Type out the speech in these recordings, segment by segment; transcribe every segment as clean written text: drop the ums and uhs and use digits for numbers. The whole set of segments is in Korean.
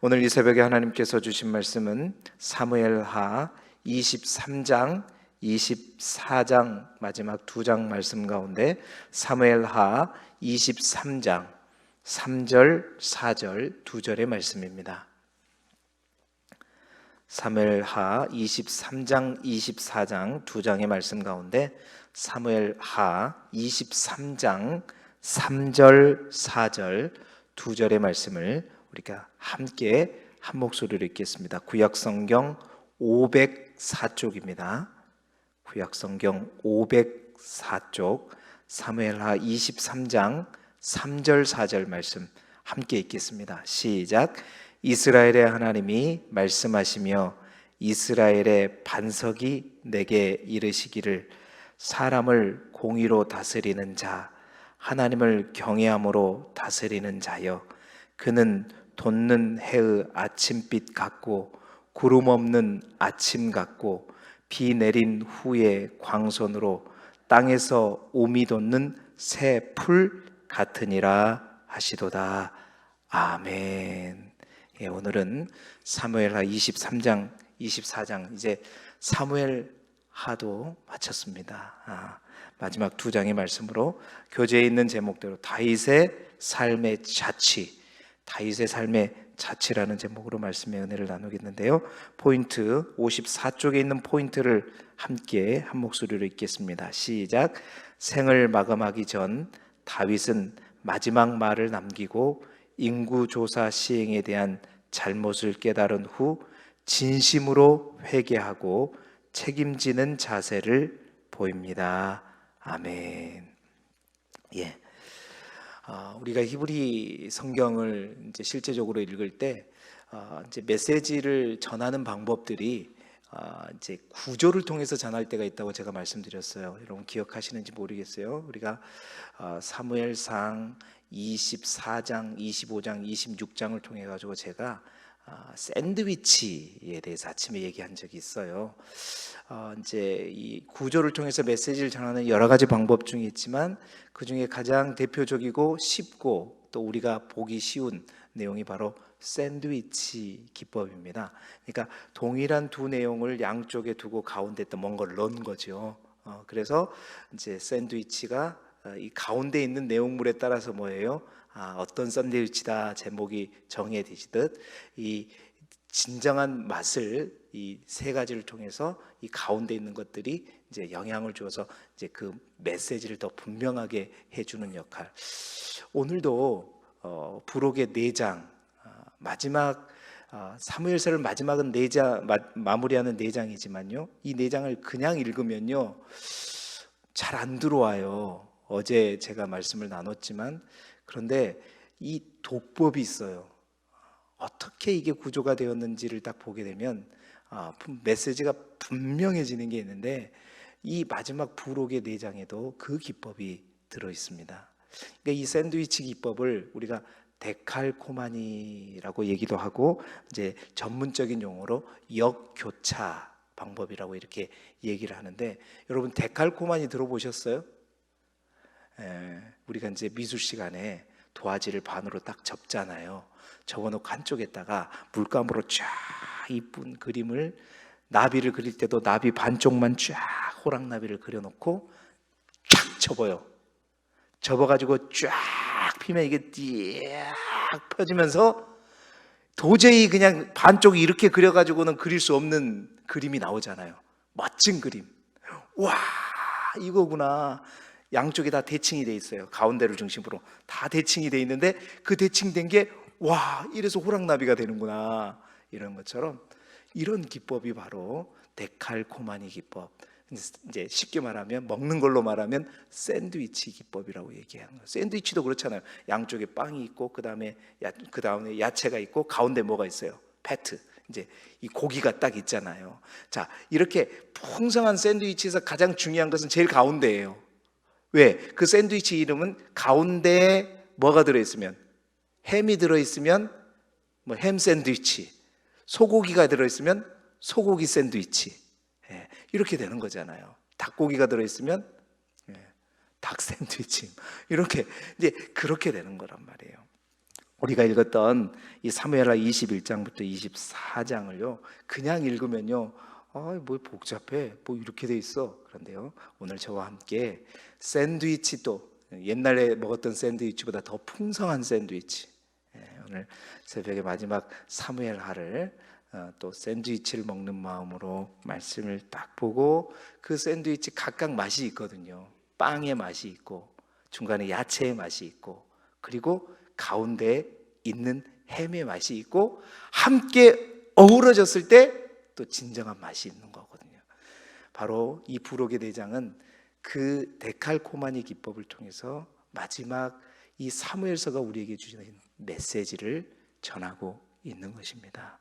오늘 이 새벽에 하나님께서 주신 말씀은 사무엘하 23장, 24장 마지막 두 장 말씀 가운데 사무엘하 23장 3절, 4절 두 절의 말씀입니다. 사무엘하 23장, 24장 두 장의 말씀 가운데 사무엘하 23장 3절, 4절 두 절의 말씀을 우리가 함께 한 목소리로 읽겠습니다. 구약성경 504쪽입니다. 구약성경 504쪽 사무엘하 23장 3절, 4절 말씀 함께 읽겠습니다. 시작. 이스라엘의 하나님이 말씀하시며 이스라엘의 반석이 내게 이르시기를 사람을 공의로 다스리는 자, 하나님을 경외함으로 다스리는 자여, 그는 돋는 해의 아침빛 같고 구름 없는 아침 같고 비 내린 후에 광선으로 땅에서 오미 돋는 새 풀 같으니라 하시도다. 아멘. 예, 오늘은 사무엘하 23장, 24장 이제 사무엘하도 마쳤습니다. 마지막 두 장의 말씀으로 교재에 있는 제목대로 다윗의 삶의 자취, 다윗의 삶의 자취라는 제목으로 말씀의 은혜를 나누겠는데요. 포인트 54쪽에 있는 포인트를 함께 한 목소리로 읽겠습니다. 시작. 생을 마감하기 전 다윗은 마지막 말을 남기고 인구조사 시행에 대한 잘못을 깨달은 후 진심으로 회개하고 책임지는 자세를 보입니다. 아멘. 예. 우리가 히브리 성경을 이제 실제적으로 읽을 때 이제 메시지를 전하는 방법들이 이제 구조를 통해서 전할 때가 있다고 제가 말씀드렸어요. 여러분 기억하시는지 모르겠어요. 우리가 사무엘상 24장, 25장, 26장을 통해 가지고 제가 샌드위치에 대해서 아침에 얘기한 적이 있어요. 이제 이 구조를 통해서 메시지를 전하는 여러 가지 방법 중에 있지만 그 중에 가장 대표적이고 쉽고 또 우리가 보기 쉬운 내용이 바로 샌드위치 기법입니다. 그러니까 동일한 두 내용을 양쪽에 두고 가운데 또 뭔가를 넣은 거죠. 그래서 이제 샌드위치가 이 가운데 있는 내용물에 따라서 뭐예요? 어떤 샌드위치다 제목이 정해지듯 이 진정한 맛을 이 세 가지를 통해서 이 가운데 있는 것들이 이제 영향을 주어서 이제 그 메시지를 더 분명하게 해주는 역할. 오늘도 부록의 4장 마지막 사무엘서를 마지막은 4장 마무리하는 4장이지만요. 이 4장을 그냥 읽으면요 잘 안 들어와요. 어제 제가 말씀을 나눴지만 그런데 이 도법이 있어요. 어떻게 이게 구조가 되었는지를 딱 보게 되면 메시지가 분명해지는 게 있는데 이 마지막 부록의 4장에도 그 기법이 들어 있습니다. 그러니까 이 샌드위치 기법을 우리가 데칼코마니라고 얘기도 하고 이제 전문적인 용어로 역교차 방법이라고 이렇게 얘기를 하는데 여러분 데칼코마니 들어보셨어요? 우리가 이제 미술 시간에 도화지를 반으로 딱 접잖아요. 접어놓고 한쪽에다가 물감으로 쫙 이쁜 그림을 나비를 그릴 때도 나비 반쪽만 쫙 호랑나비를 그려놓고 쫙 접어요. 접어가지고 쫙 피면 이게 띠악 펴지면서 도저히 그냥 반쪽이 이렇게 그려가지고는 그릴 수 없는 그림이 나오잖아요. 멋진 그림. 와 이거구나. 양쪽이 다 대칭이 돼 있어요. 가운데를 중심으로 다 대칭이 돼 있는데 그 대칭된 게 와 이래서 호랑나비가 되는구나 이런 것처럼 이런 기법이 바로 데칼코마니 기법. 이제 쉽게 말하면 먹는 걸로 말하면 샌드위치 기법이라고 얘기하는 거예요. 샌드위치도 그렇잖아요. 양쪽에 빵이 있고 그 다음에 야채가 있고 가운데 뭐가 있어요? 패트. 이제 이 고기가 딱 있잖아요. 자 이렇게 풍성한 샌드위치에서 가장 중요한 것은 제일 가운데예요. 왜? 그 샌드위치 이름은 가운데에 뭐가 들어있으면 햄이 들어있으면 뭐 햄 샌드위치, 소고기가 들어있으면 소고기 샌드위치 이렇게 되는 거잖아요. 닭고기가 들어있으면 닭 샌드위치 이렇게 이제 그렇게 되는 거란 말이에요. 우리가 읽었던 이 사무엘하 21장부터 24장을요 그냥 읽으면요 뭐 복잡해, 뭐 이렇게 돼 있어. 그런데요 오늘 저와 함께 샌드위치도 옛날에 먹었던 샌드위치보다 더 풍성한 샌드위치, 오늘 새벽에 마지막 사무엘하를 또 샌드위치를 먹는 마음으로 말씀을 딱 보고, 그 샌드위치 각각 맛이 있거든요. 빵의 맛이 있고 중간에 야채의 맛이 있고 그리고 가운데에 있는 햄의 맛이 있고 함께 어우러졌을 때 또 진정한 맛이 있는 거거든요. 바로 이 부록의 대장은 그 데칼코마니 기법을 통해서 마지막 이 사무엘서가 우리에게 주시는 메시지를 전하고 있는 것입니다.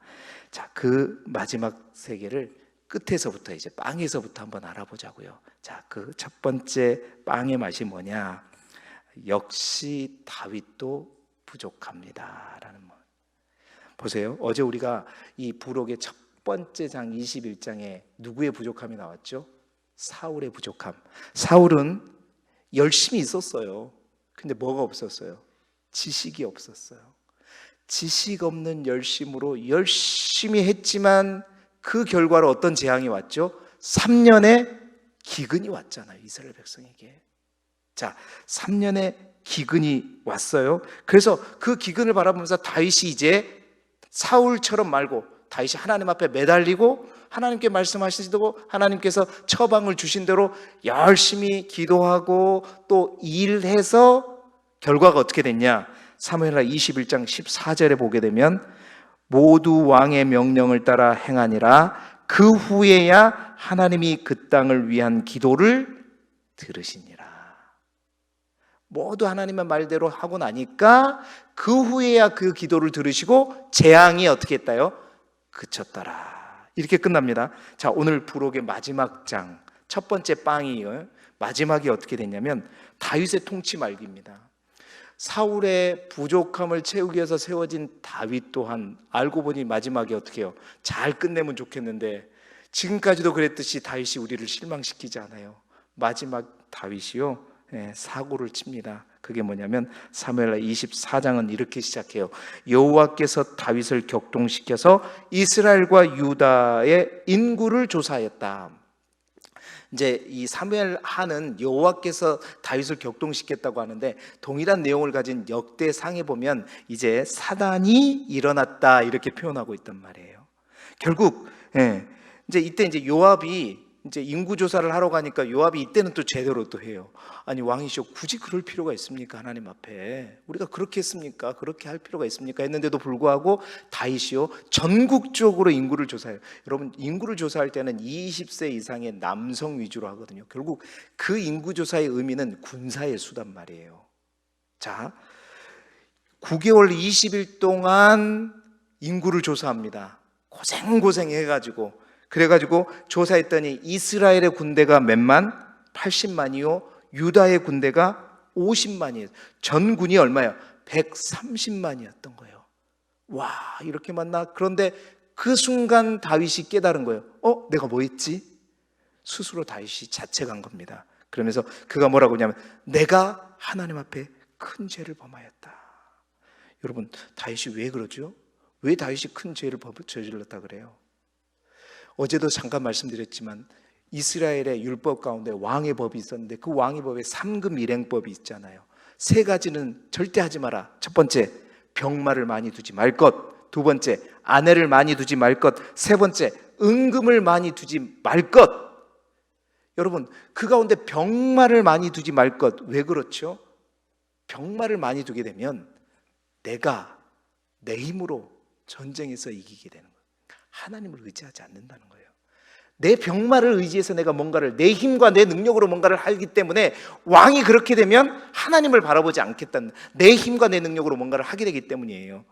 자, 그 마지막 세계를 끝에서부터 이제 빵에서부터 한번 알아보자고요. 자, 그 첫 번째 빵의 맛이 뭐냐? 역시 다윗도 부족합니다라는 말. 보세요. 어제 우리가 이 부록의 첫 번째 장 21장에 누구의 부족함이 나왔죠? 사울의 부족함. 사울은 열심히 있었어요. 근데 뭐가 없었어요? 지식이 없었어요. 지식 없는 열심으로 열심히 했지만 그 결과로 어떤 재앙이 왔죠? 3년의 기근이 왔잖아요, 이스라엘 백성에게. 자, 3년의 기근이 왔어요. 그래서 그 기근을 바라보면서 다윗이 이제 사울처럼 말고 다윗이 하나님 앞에 매달리고 하나님께 말씀하시고 하나님께서 처방을 주신 대로 열심히 기도하고 또 일해서 결과가 어떻게 됐냐? 사무엘하 21장 14절에 보게 되면 모두 왕의 명령을 따라 행하니라. 그 후에야 하나님이 그 땅을 위한 기도를 들으시니라. 모두 하나님의 말대로 하고 나니까 그 후에야 그 기도를 들으시고 재앙이 어떻게 했다요? 그쳤더라. 이렇게 끝납니다. 자, 오늘 부록의 마지막 장 첫 번째 빵이요, 마지막이 어떻게 됐냐면 다윗의 통치 말기입니다. 사울의 부족함을 채우기 위해서 세워진 다윗 또한 알고 보니 마지막에 어떻게 해요? 잘 끝내면 좋겠는데 지금까지도 그랬듯이 다윗이 우리를 실망시키지 않아요. 마지막 다윗이요, 사고를 칩니다. 그게 뭐냐면 사무엘하 24장은 이렇게 시작해요. 여호와께서 다윗을 격동시켜서 이스라엘과 유다의 인구를 조사했다. 이제 이 사무엘하는 여호와께서 다윗을 격동시켰다고 하는데 동일한 내용을 가진 역대상에 보면 이제 사단이 일어났다 이렇게 표현하고 있단 말이에요. 결국 이제 이때 이제 요압이 이제 인구 조사를 하러 가니까 요압이 이때는 또 제대로 또 해요. 아니 왕이시오, 굳이 그럴 필요가 있습니까? 하나님 앞에 우리가 그렇게 했습니까? 그렇게 할 필요가 있습니까? 했는데도 불구하고 다윗이요 전국적으로 인구를 조사해요. 여러분, 인구를 조사할 때는 20세 이상의 남성 위주로 하거든요. 결국 그 인구 조사의 의미는 군사의 수단 말이에요. 자, 9개월 20일 동안 인구를 조사합니다. 고생 해가지고, 그래가지고 조사했더니 이스라엘의 군대가 몇만? 80만이요. 유다의 군대가 50만이에요. 전군이 얼마예요? 130만이었던 거예요. 와, 이렇게 많나? 그런데 그 순간 다윗이 깨달은 거예요. 내가 뭐 했지? 스스로 다윗이 자책한 겁니다. 그러면서 그가 뭐라고 하냐면 내가 하나님 앞에 큰 죄를 범하였다. 여러분, 다윗이 왜 그러죠? 왜 다윗이 큰 죄를 저질렀다 그래요? 어제도 잠깐 말씀드렸지만 이스라엘의 율법 가운데 왕의 법이 있었는데 그 왕의 법에 3급 일행법이 있잖아요. 세 가지는 절대 하지 마라. 첫 번째, 병마를 많이 두지 말 것. 두 번째, 아내를 많이 두지 말 것. 세 번째, 은금을 많이 두지 말 것. 여러분, 그 가운데 병마를 많이 두지 말 것. 왜 그렇죠? 병마를 많이 두게 되면 내가 내 힘으로 전쟁에서 이기게 되는 거예요. 하나님을 의지하지 않는다는 거예요. 내 병마를 의지해서 내가 뭔가를 내 힘과 내 능력으로 뭔가를 하기 때문에 왕이 그렇게 되면 하나님을 바라보지 않겠다는, 내 힘과 내 능력으로 뭔가를 하게 되기 때문이에요.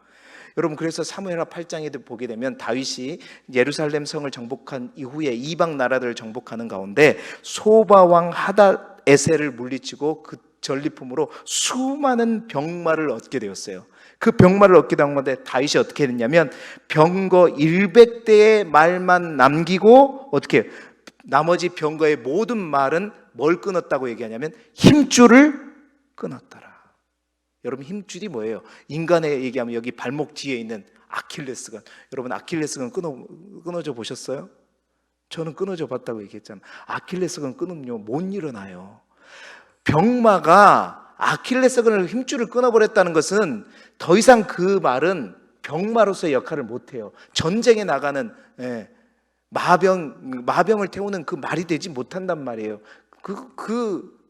여러분, 그래서 사무엘하 8장에 보게 되면 다윗이 예루살렘 성을 정복한 이후에 이방 나라들을 정복하는 가운데 소바왕 하닷에셀을 물리치고 그 전리품으로 수많은 병마를 얻게 되었어요. 그 병마를 얻게 된 건데 다윗이 어떻게 했냐면 병거 100대의 말만 남기고 어떻게 나머지 병거의 모든 말은 뭘 끊었다고 얘기하냐면 힘줄을 끊었더라. 여러분 힘줄이 뭐예요? 인간에 얘기하면 여기 발목 뒤에 있는 아킬레스건. 여러분 아킬레스건 끊어져 보셨어요? 저는 끊어져 봤다고 얘기했잖아요. 아킬레스건 끊으면 못 일어나요. 병마가 아킬레스건을 힘줄을 끊어버렸다는 것은 더 이상 그 말은 병마로서의 역할을 못해요. 전쟁에 나가는 마병을 태우는 그 말이 되지 못한단 말이에요. 그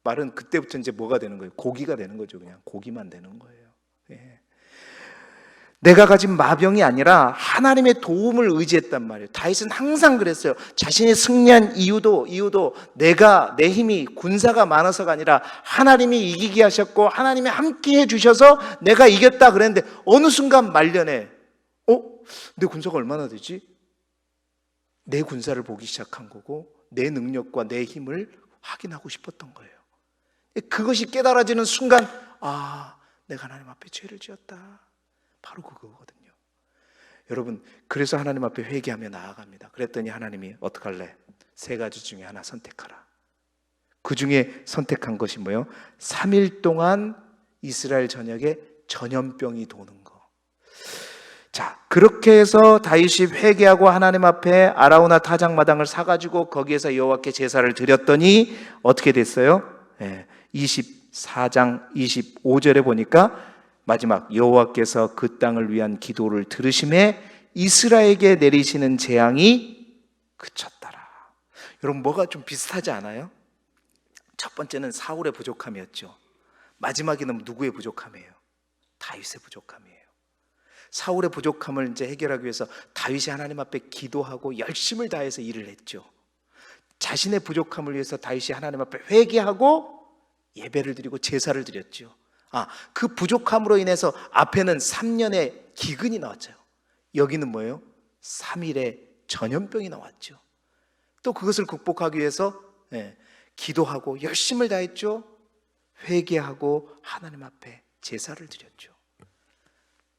말은 그때부터 이제 뭐가 되는 거예요? 고기가 되는 거죠. 그냥 고기만 되는 거예요. 내가 가진 마병이 아니라 하나님의 도움을 의지했단 말이에요. 다윗은 항상 그랬어요. 자신이 승리한 이유도 내 힘이 군사가 많아서가 아니라 하나님이 이기게 하셨고 하나님이 함께 해주셔서 내가 이겼다 그랬는데 어느 순간 말년에 내 군사가 얼마나 되지? 내 군사를 보기 시작한 거고 내 능력과 내 힘을 확인하고 싶었던 거예요. 그것이 깨달아지는 순간 내가 하나님 앞에 죄를 지었다. 바로 그거거든요. 여러분, 그래서 하나님 앞에 회개하며 나아갑니다. 그랬더니 하나님이 어떡할래? 3가지 중에 하나 선택하라. 그 중에 선택한 것이 뭐예요? 3일 동안 이스라엘 전역에 전염병이 도는 거. 자, 그렇게 해서 다윗이 회개하고 하나님 앞에 아라우나 타작마당을 사가지고 거기에서 여호와께 제사를 드렸더니 어떻게 됐어요? 24장 25절에 보니까 마지막 여호와께서 그 땅을 위한 기도를 들으심에 이스라엘에게 내리시는 재앙이 그쳤더라. 여러분, 뭐가 좀 비슷하지 않아요? 첫 번째는 사울의 부족함이었죠. 마지막에는 누구의 부족함이에요? 다윗의 부족함이에요. 사울의 부족함을 이제 해결하기 위해서 다윗이 하나님 앞에 기도하고 열심을 다해서 일을 했죠. 자신의 부족함을 위해서 다윗이 하나님 앞에 회개하고 예배를 드리고 제사를 드렸죠. 그 부족함으로 인해서 앞에는 3년의 기근이 나왔죠. 여기는 뭐예요? 3일의 전염병이 나왔죠. 또 그것을 극복하기 위해서 기도하고 열심을 다했죠. 회개하고 하나님 앞에 제사를 드렸죠.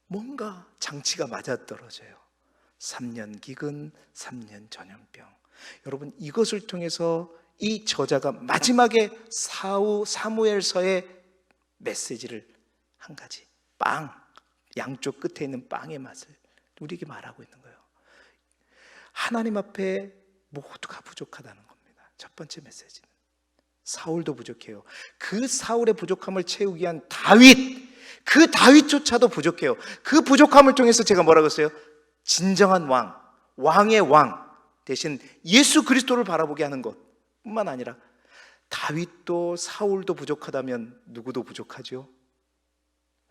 뭔가 장치가 맞아떨어져요. 3년 기근, 3년 전염병. 여러분, 이것을 통해서 이 저자가 마지막에 사무엘서의 메시지를 한 가지, 양쪽 끝에 있는 빵의 맛을 우리에게 말하고 있는 거예요. 하나님 앞에 모두가 부족하다는 겁니다. 첫 번째 메시지는 사울도 부족해요. 그 사울의 부족함을 채우기 위한 다윗, 그 다윗조차도 부족해요. 그 부족함을 통해서 제가 뭐라고 했어요? 진정한 왕의 왕 대신 예수 그리스도를 바라보게 하는 것뿐만 아니라 다윗도 사울도 부족하다면 누구도 부족하죠?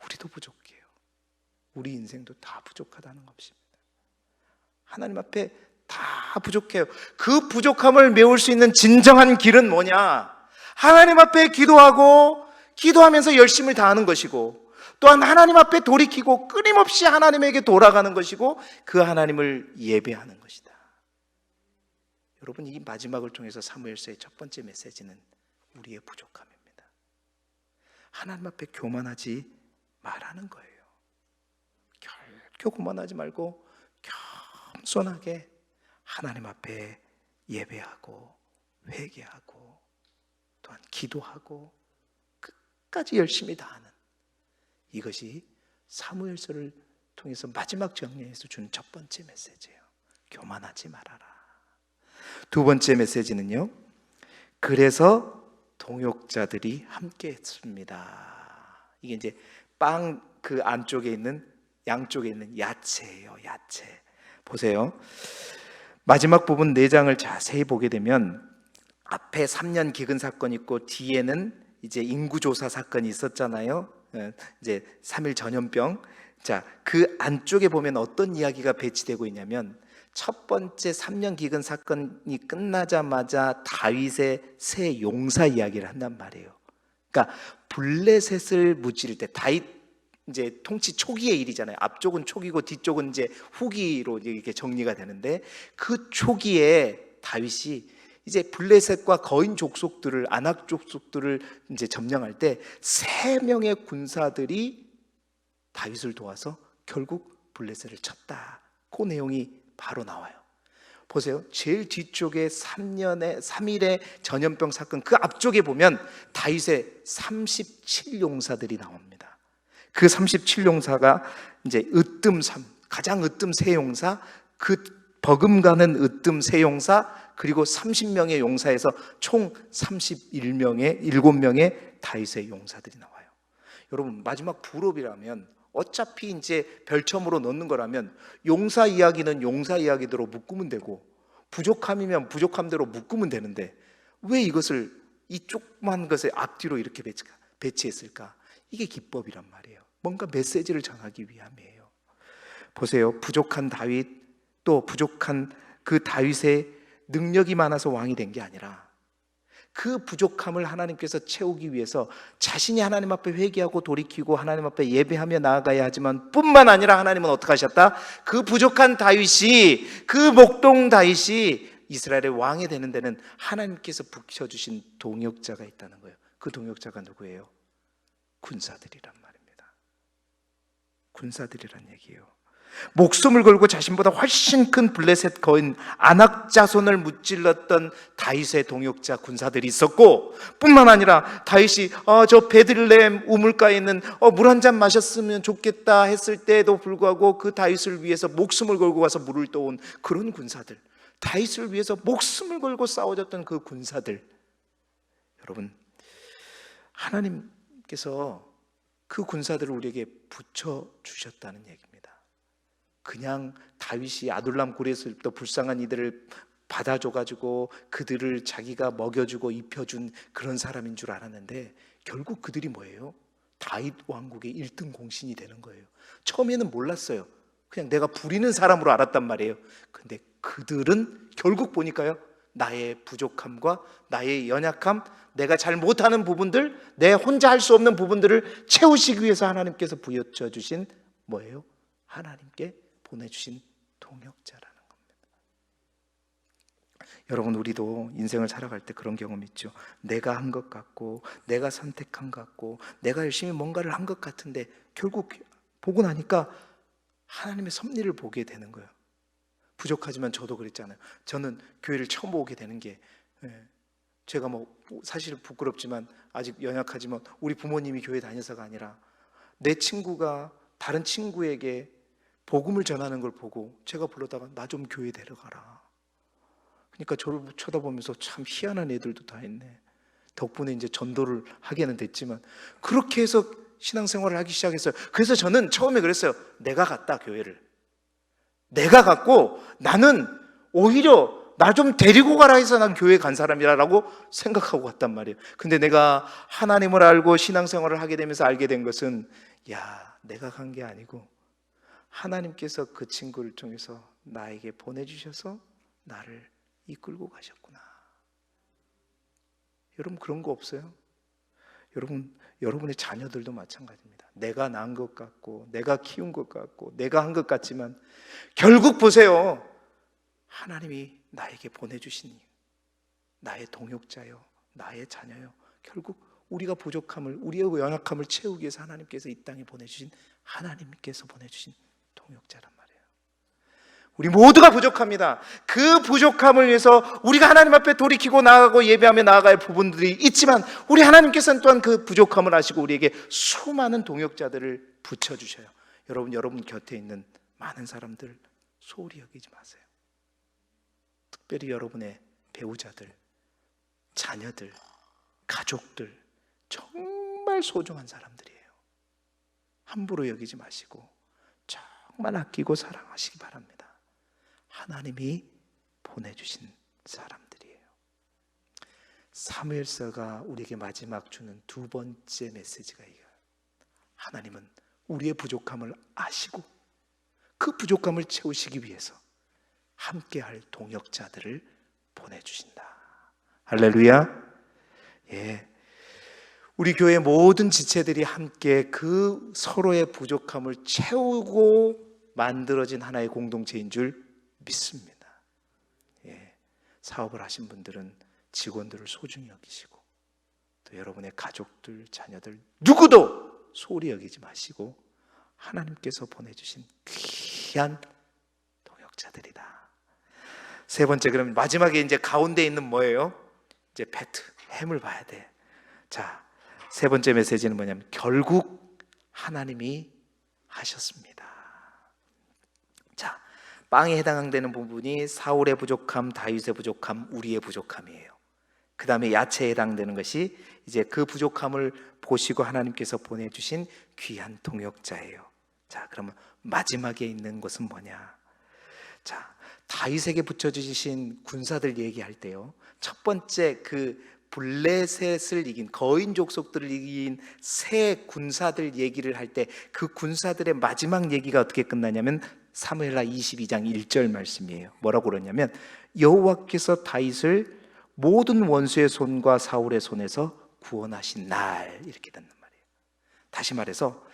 우리도 부족해요. 우리 인생도 다 부족하다는 것입니다. 하나님 앞에 다 부족해요. 그 부족함을 메울 수 있는 진정한 길은 뭐냐? 하나님 앞에 기도하면서 열심을 다하는 것이고, 또한 하나님 앞에 돌이키고 끊임없이 하나님에게 돌아가는 것이고, 그 하나님을 예배하는 것이다. 여러분, 이 마지막을 통해서 사무엘서의 첫 번째 메시지는 우리의 부족함입니다. 하나님 앞에 교만하지 말라는 거예요. 결코 교만하지 말고 겸손하게 하나님 앞에 예배하고 회개하고 또한 기도하고 끝까지 열심히 다하는, 이것이 사무엘서를 통해서 마지막 정리에서 준 첫 번째 메시지예요. 교만하지 말아라. 두 번째 메시지는요, 그래서 동역자들이 함께 했습니다. 이게 이제 빵 그 안쪽에 있는, 양쪽에 있는 야채예요. 야채. 보세요. 마지막 부분 4장을 자세히 보게 되면 앞에 3년 기근 사건이 있고 뒤에는 이제 인구조사 사건이 있었잖아요. 이제 3일 전염병. 자, 그 안쪽에 보면 어떤 이야기가 배치되고 있냐면, 첫 번째 3년 기근 사건이 끝나자마자 다윗의 새 용사 이야기를 한단 말이에요. 그러니까 블레셋을 무찌를 때, 다윗 이제 통치 초기의 일이잖아요. 앞쪽은 초기고 뒤쪽은 이제 후기로 이렇게 정리가 되는데, 그 초기에 다윗이 이제 블레셋과 거인 족속들을, 아낙 족속들을 이제 점령할 때 3명의 군사들이 다윗을 도와서 결국 블레셋을 쳤다. 그 내용이 바로 나와요. 보세요. 제일 뒤쪽에 3일의 전염병 사건, 그 앞쪽에 보면 다윗의 37용사들이 나옵니다. 그 37용사가 이제 으뜸3, 가장 으뜸 세 용사, 그 버금가는 으뜸 세 용사, 그리고 30명의 용사에서 총 7명의 다윗의 용사들이 나와요. 여러분, 마지막 부록이라면, 어차피 이제 별첨으로 넣는 거라면 용사 이야기는 용사 이야기대로 묶으면 되고, 부족함이면 부족함대로 묶으면 되는데 왜 이것을 이 조그만 것의 앞뒤로 이렇게 배치했을까? 이게 기법이란 말이에요. 뭔가 메시지를 전하기 위함이에요. 보세요. 부족한 다윗, 또 부족한 그 다윗의 능력이 많아서 왕이 된 게 아니라 그 부족함을 하나님께서 채우기 위해서 자신이 하나님 앞에 회개하고 돌이키고 하나님 앞에 예배하며 나아가야 하지만 뿐만 아니라 하나님은 어떻게 하셨다? 그 부족한 다윗이, 그 목동 다윗이 이스라엘의 왕이 되는 데는 하나님께서 붙여주신 동역자가 있다는 거예요. 그 동역자가 누구예요? 군사들이란 말입니다. 군사들이란 얘기예요. 목숨을 걸고 자신보다 훨씬 큰 블레셋 거인 아낙 자손을 무찔렀던 다윗의 동역자 군사들이 있었고, 뿐만 아니라 다윗이 저 베들레헴 우물가에 있는 물 한 잔 마셨으면 좋겠다 했을 때에도 불구하고 그 다윗을 위해서 목숨을 걸고 가서 물을 떠온 그런 군사들, 다윗을 위해서 목숨을 걸고 싸워줬던 그 군사들, 여러분, 하나님께서 그 군사들을 우리에게 붙여주셨다는 얘기입니다. 그냥 다윗이 아둘람 굴에서부터 불쌍한 이들을 받아줘가지고 그들을 자기가 먹여주고 입혀준 그런 사람인 줄 알았는데, 결국 그들이 뭐예요? 다윗 왕국의 1등 공신이 되는 거예요. 처음에는 몰랐어요. 그냥 내가 부리는 사람으로 알았단 말이에요. 근데 그들은 결국 보니까요, 나의 부족함과 나의 연약함, 내가 잘 못하는 부분들, 내 혼자 할 수 없는 부분들을 채우시기 위해서 하나님께서 부여쳐주신 뭐예요? 하나님께 보내주신 동역자라는 겁니다. 여러분, 우리도 인생을 살아갈 때 그런 경험 있죠. 내가 한 것 같고, 내가 선택한 것 같고, 내가 열심히 뭔가를 한 것 같은데 결국 보고 나니까 하나님의 섭리를 보게 되는 거예요. 부족하지만 저도 그랬잖아요. 저는 교회를 처음 오게 되는 게, 제가 사실 부끄럽지만 아직 연약하지만 우리 부모님이 교회 다녀서가 아니라 내 친구가 다른 친구에게 복음을 전하는 걸 보고 제가 불러다가 나 좀 교회 데려가라. 그러니까 저를 쳐다보면서 참 희한한 애들도 다 있네. 덕분에 이제 전도를 하게는 됐지만 그렇게 해서 신앙생활을 하기 시작했어요. 그래서 저는 처음에 그랬어요. 내가 갔다, 교회를. 내가 갔고 나는 오히려 나 좀 데리고 가라 해서 난 교회 간 사람이라고 생각하고 갔단 말이에요. 근데 내가 하나님을 알고 신앙생활을 하게 되면서 알게 된 것은, 야, 내가 간 게 아니고 하나님께서 그 친구를 통해서 나에게 보내주셔서 나를 이끌고 가셨구나. 여러분, 그런 거 없어요? 여러분의 자녀들도 마찬가지입니다. 내가 낳은 것 같고 내가 키운 것 같고 내가 한 것 같지만 결국 보세요, 하나님이 나에게 보내주신 나의 동역자요, 나의 자녀요, 결국 우리가 부족함을, 우리의 연약함을 채우기 위해서 하나님께서 이 땅에 보내주신, 하나님께서 보내주신 동역자란 말이에요. 우리 모두가 부족합니다. 그 부족함을 위해서 우리가 하나님 앞에 돌이키고 나아가고 예배하며 나아갈 부분들이 있지만 우리 하나님께서는 또한 그 부족함을 아시고 우리에게 수많은 동역자들을 붙여주셔요. 여러분 곁에 있는 많은 사람들 소홀히 여기지 마세요. 특별히 여러분의 배우자들, 자녀들, 가족들, 정말 소중한 사람들이에요. 함부로 여기지 마시고 정말 아끼고 사랑하시기 바랍니다. 하나님이 보내주신 사람들이에요. 사무엘서가 우리에게 마지막 주는 두 번째 메시지가 이거예요. 하나님은 우리의 부족함을 아시고 그 부족함을 채우시기 위해서 함께할 동역자들을 보내주신다. 할렐루야. 예, 우리 교회 모든 지체들이 함께 그 서로의 부족함을 채우고 만들어진 하나의 공동체인 줄 믿습니다. 예, 사업을 하신 분들은 직원들을 소중히 여기시고 또 여러분의 가족들, 자녀들 누구도 소홀히 여기지 마시고 하나님께서 보내주신 귀한 동역자들이다. 세 번째, 그럼 마지막에 이제 가운데 있는 뭐예요? 이제 배트, 햄을 봐야 돼. 자, 세 번째 메시지는 뭐냐면 결국 하나님이 하셨습니다. 자, 빵에 해당되는 부분이 사울의 부족함, 다윗의 부족함, 우리의 부족함이에요. 그 다음에 야채에 해당되는 것이 이제 그 부족함을 보시고 하나님께서 보내주신 귀한 동역자예요. 자, 그러면 마지막에 있는 것은 뭐냐? 자, 다윗에게 붙여주신 군사들 얘기할 때요, 첫 번째 그 블레셋을 이긴, 거인 족속들을 이긴 세 군사들 얘기를 할 때 그 군사들의 마지막 얘기가 어떻게 끝나냐면 사무엘하 22장 1절 말씀이에요. 뭐라고 그러냐면 여호와께서 다윗을 모든 원수의 손과 사울의 손에서 구원하신 날, 이렇게 된단 말이에요. 다시 말해서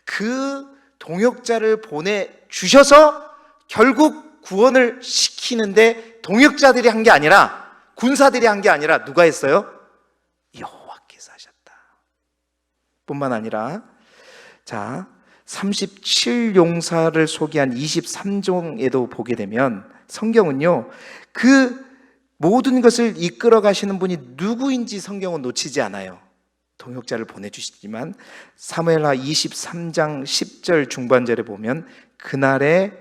그 동역자를 보내주셔서 결국 구원을 시키는데 동역자들이 한 게 아니라, 군사들이 한 게 아니라 누가 했어요? 여호와께서 하셨다. 뿐만 아니라 자, 37용사를 소개한 23종에도 보게 되면 성경은요, 그 모든 것을 이끌어 가시는 분이 누구인지 성경은 놓치지 않아요. 동역자를 보내주시지만 사무엘하 23장 10절 중반절에 보면 그날에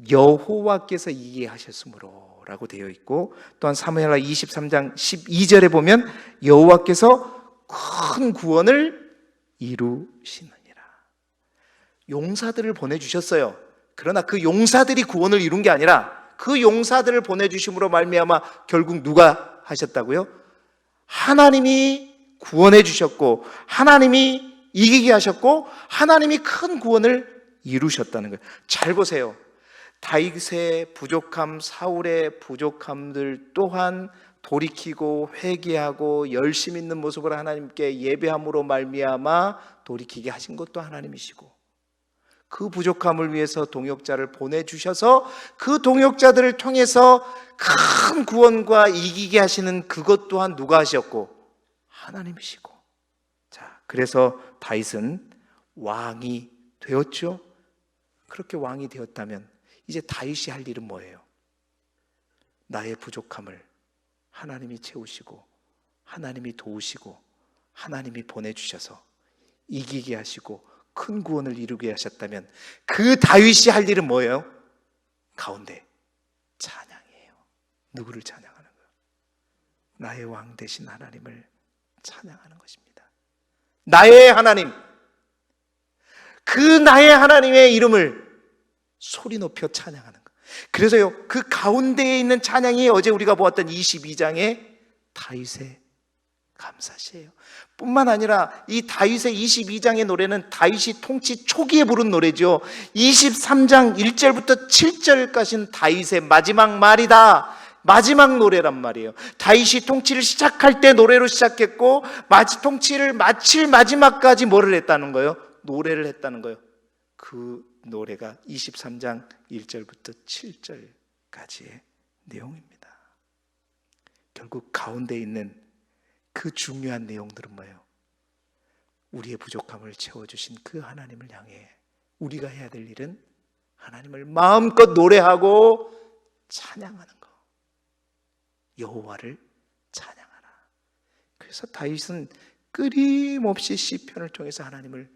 여호와께서 이기게 하셨으므로 라고 되어 있고, 또한 사무엘하 23장 12절에 보면 여호와께서 큰 구원을 이루시느니라. 용사들을 보내주셨어요. 그러나 그 용사들이 구원을 이룬 게 아니라 그 용사들을 보내주심으로 말미암아 결국 누가 하셨다고요? 하나님이 구원해 주셨고, 하나님이 이기게 하셨고, 하나님이 큰 구원을 이루셨다는 거예요. 잘 보세요. 다윗의 부족함, 사울의 부족함들 또한 돌이키고 회개하고 열심 있는 모습을 하나님께 예배함으로 말미암아 돌이키게 하신 것도 하나님이시고, 그 부족함을 위해서 동역자를 보내주셔서 그 동역자들을 통해서 큰 구원과 이기게 하시는 그것 또한 누가 하셨고? 하나님이시고. 자, 그래서 다윗은 왕이 되었죠. 그렇게 왕이 되었다면 이제 다윗이 할 일은 뭐예요? 나의 부족함을 하나님이 채우시고, 하나님이 도우시고, 하나님이 보내주셔서 이기게 하시고 큰 구원을 이루게 하셨다면 그 다윗이 할 일은 뭐예요? 가운데 찬양이에요. 누구를 찬양하는 거예요? 나의 왕 되신 하나님을 찬양하는 것입니다. 나의 하나님, 그 나의 하나님의 이름을 소리 높여 찬양하는 것. 그래서요, 그 가운데에 있는 찬양이 어제 우리가 보았던 22장의 다윗의 감사시예요. 뿐만 아니라 이 다윗의 22장의 노래는 다윗이 통치 초기에 부른 노래죠. 23장 1절부터 7절까지는 다윗의 마지막 말이다, 마지막 노래란 말이에요. 다윗이 통치를 시작할 때 노래로 시작했고, 통치를 마칠 마지막까지 뭐를 했다는 거예요? 노래를 했다는 거예요. 그 노래가 23장 1절부터 7절까지의 내용입니다. 결국 가운데 있는 그 중요한 내용들은 뭐예요? 우리의 부족함을 채워주신 그 하나님을 향해 우리가 해야 될 일은 하나님을 마음껏 노래하고 찬양하는 거. 여호와를 찬양하라. 그래서 다윗은 끊임없이 시편을 통해서 하나님을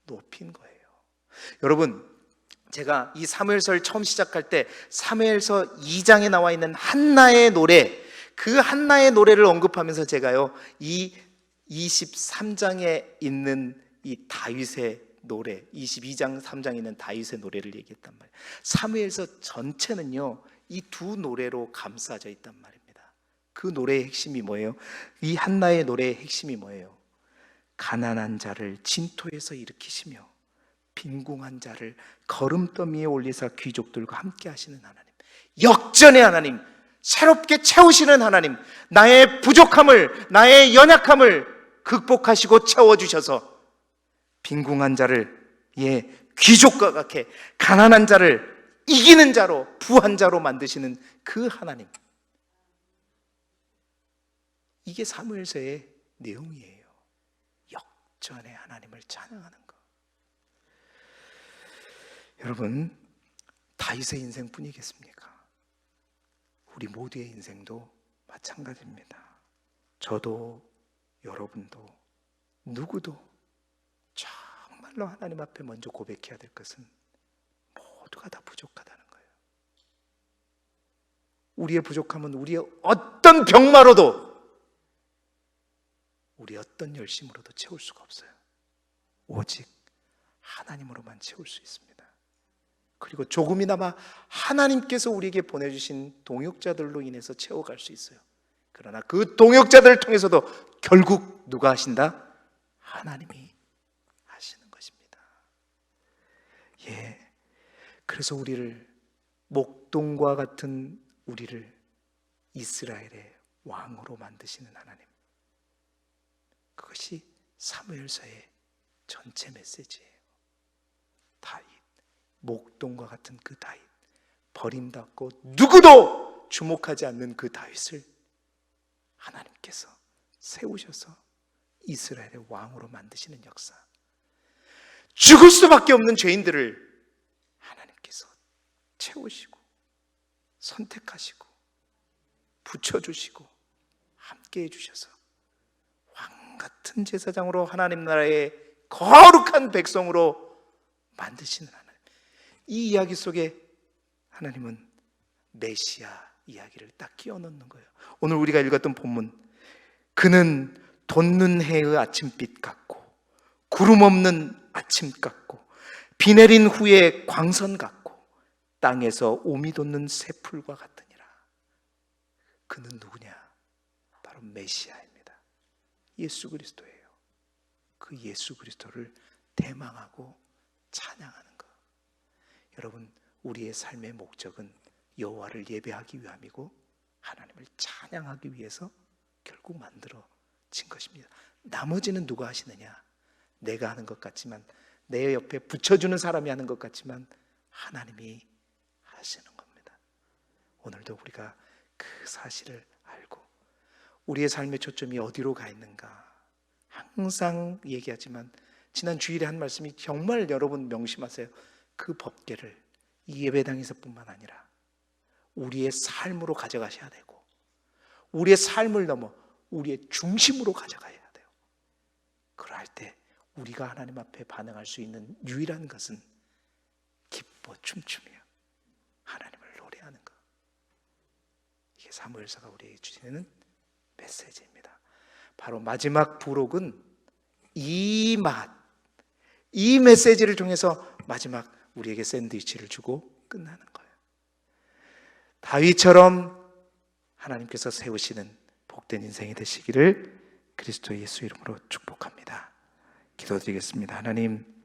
높인 거예요. 여러분, 제가 이 사무엘서를 처음 시작할 때 사무엘서 2장에 나와 있는 한나의 노래, 그 한나의 노래를 언급하면서 제가요, 이 23장에 있는 이 다윗의 노래, 22장 3장에 있는 다윗의 노래를 얘기했단 말이에요. 사무엘서 전체는요, 이 두 노래로 감싸져 있단 말입니다. 그 노래의 핵심이 뭐예요? 이 한나의 노래의 핵심이 뭐예요? 가난한 자를 진토에서 일으키시며 빈궁한 자를 거름더미에 올리사 귀족들과 함께 하시는 하나님, 역전의 하나님, 새롭게 채우시는 하나님, 나의 부족함을, 나의 연약함을 극복하시고 채워주셔서 빈궁한 자를 귀족과 같게 가난한 자를 이기는 자로, 부한 자로 만드시는 그 하나님, 이게 사무엘서의 내용이에요. 역전의 하나님을 찬양하는 것. 여러분, 다윗의 인생뿐이겠습니까? 우리 모두의 인생도 마찬가지입니다. 저도 여러분도 누구도 정말로 하나님 앞에 먼저 고백해야 될 것은 모두가 다 부족하다는 거예요. 우리의 부족함은 우리의 어떤 병마로도, 우리 어떤 열심으로도 채울 수가 없어요. 오직 하나님으로만 채울 수 있습니다. 그리고 조금이나마 하나님께서 우리에게 보내주신 동역자들로 인해서 채워갈 수 있어요. 그러나 그 동역자들을 통해서도 결국 누가 하신다? 하나님이 하시는 것입니다. 예, 그래서 우리를, 목동과 같은 우리를 이스라엘의 왕으로 만드시는 하나님, 그것이 사무엘서의 전체 메시지예요. 다윗, 목동과 같은 그 다윗, 버림받고 누구도 주목하지 않는 그 다윗을 하나님께서 세우셔서 이스라엘의 왕으로 만드시는 역사, 죽을 수밖에 없는 죄인들을 하나님께서 채우시고 선택하시고 붙여주시고 함께 해주셔서 왕 같은 제사장으로 하나님 나라의 거룩한 백성으로 만드시는 하나님. 이 이야기 속에 하나님은 메시아 이야기를 딱 끼워 넣는 거예요. 오늘 우리가 읽었던 본문, 그는 돋는 해의 아침빛 같고 구름 없는 아침 같고 비 내린 후에 광선 같고 땅에서 오미 돋는 새풀과 같으니라. 그는 누구냐? 바로 메시아입니다. 예수 그리스도예요. 그 예수 그리스도를 대망하고 찬양하는 것. 여러분, 우리의 삶의 목적은 여호와를 예배하기 위함이고 하나님을 찬양하기 위해서 결국 만들어진 것입니다. 나머지는 누가 하시느냐? 내가 하는 것 같지만, 내 옆에 붙여주는 사람이 하는 것 같지만 하나님이 하시는 겁니다. 오늘도 우리가 그 사실을 알고 우리의 삶의 초점이 어디로 가 있는가, 항상 얘기하지만 지난 주일에 한 말씀이 정말 여러분 명심하세요. 그 법궤를 이 예배당에서뿐만 아니라 우리의 삶으로 가져가셔야 되고, 우리의 삶을 넘어 우리의 중심으로 가져가야 돼요. 그럴 때 우리가 하나님 앞에 반응할 수 있는 유일한 것은 기뻐 춤추며 하나님을 노래하는 것. 이게 사무엘서가 우리에게 주시는 메시지입니다. 바로 마지막 부록은 이 맛, 이 메시지를 통해서 마지막 우리에게 샌드위치를 주고 끝나는 거예요. 다윗처럼 하나님께서 세우시는 복된 인생이 되시기를 그리스도 예수 이름으로 축복합니다. 기도드리겠습니다. 하나님,